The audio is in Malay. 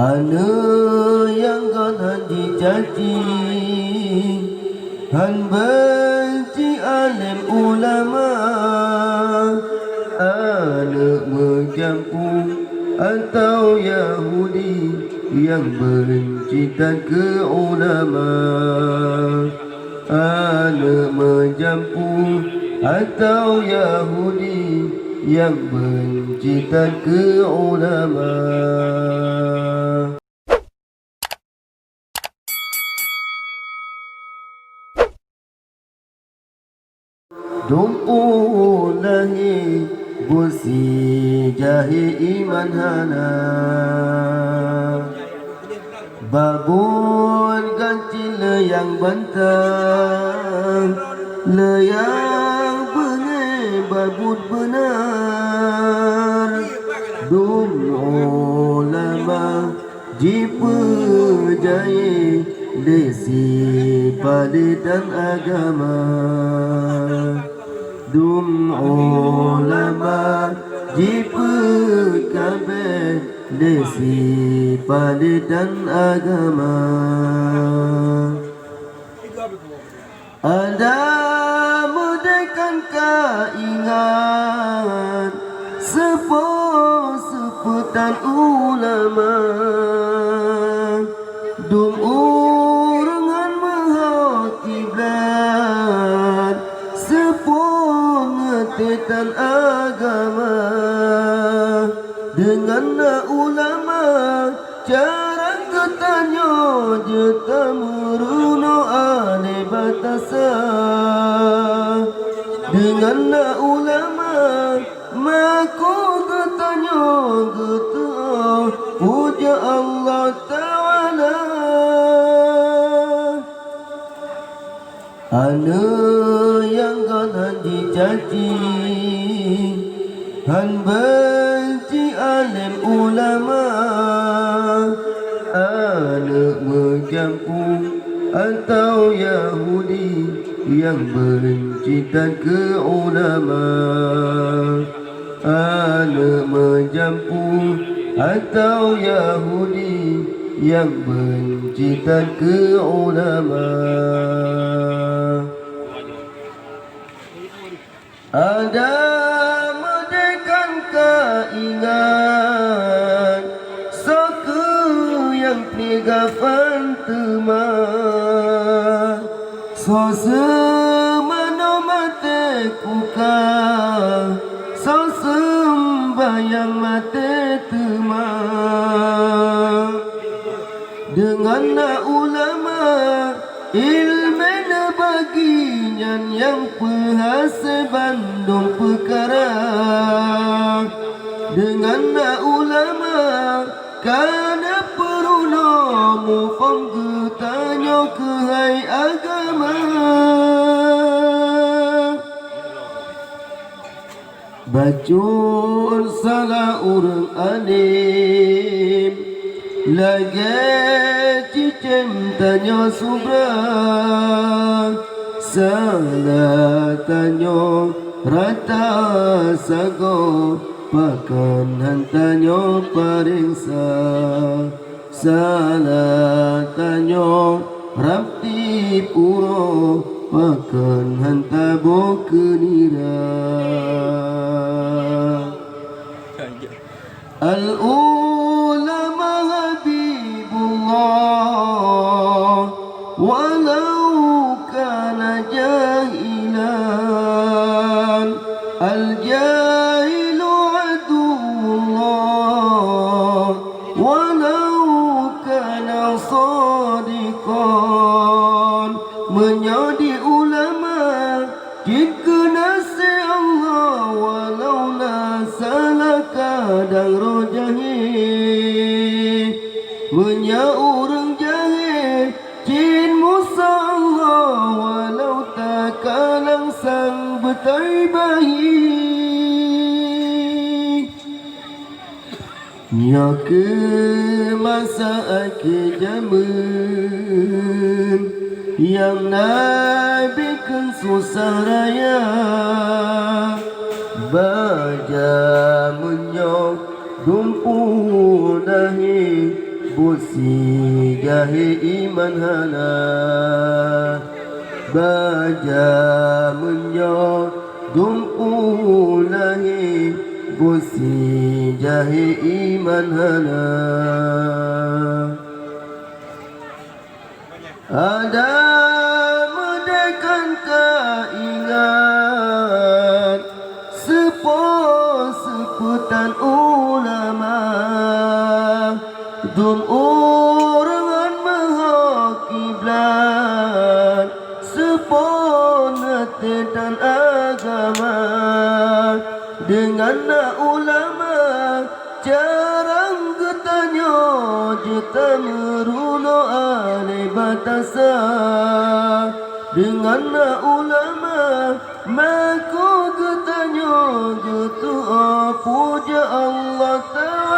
Ana yang kanan dicaci, han benci alim ulama. Ana menjampu atau Yahudi yang benci dan ke ulama. Ana menjampu atau Yahudi yang benci dan ke ulama. Dumpu lahi busi jahi iman hana, babun ganti leyang bantang, leyang bengai babut benar. Dum ulama jipa jaya desi padi dan agama. Dum ulama jipa kabeh desi padi dan agama. Anda mudahkan ingat seputan ulama. Dum urangan maha kiblat pengertian agama. Dengan ulama cara ketanya jeta meruno ane batasa. Dengan ulama maku ketanya getah puja Allah Ta'ala. Ana yang kanan dicaci, han benci alim ulama. Ana menjampu atau Yahudi yang benci dan ke ulama. Ana menjampu atau Yahudi yang benci dan ke ulama. Ada merdekakan ingat saka yang pegafan teman. So semana mate kuka, so sembayang mate teman. Dengan ulama ilmu baginya yang perhasa bandung perkara. Dengan ulama karena peruna mufam ketanya ke hai agama. Bacun salah orang alim lagi cicem tanya subra. Salah tanya rata sago pakan hantanya paringsa. Salah tanya rapti puro pakan hantabo kenira. Al-ulama habibullah walau kana jahilan. Al-jahilu aduullah walau kana sadiqan. Menjadi ulama jika nasi Allah walau la salah kadang rojahih. Menya orang jahil jin Musa Allah walau tak kalang sang betai bayi. Nya ke masa akhir zaman yang Nabi kan susah raya. Baja menyok dumpu dahi Busi jahe iman hana Baja menyo Dumpu lahi Busi jahe iman hana Ada medekan keingat Seputan ulama Dum urangan maha kiblat Seponetan agama Dengan ulama Jarang getanya Jeta meruno alai batasa Dengan ulama Maka getanya Getu puja Allah Ta'ala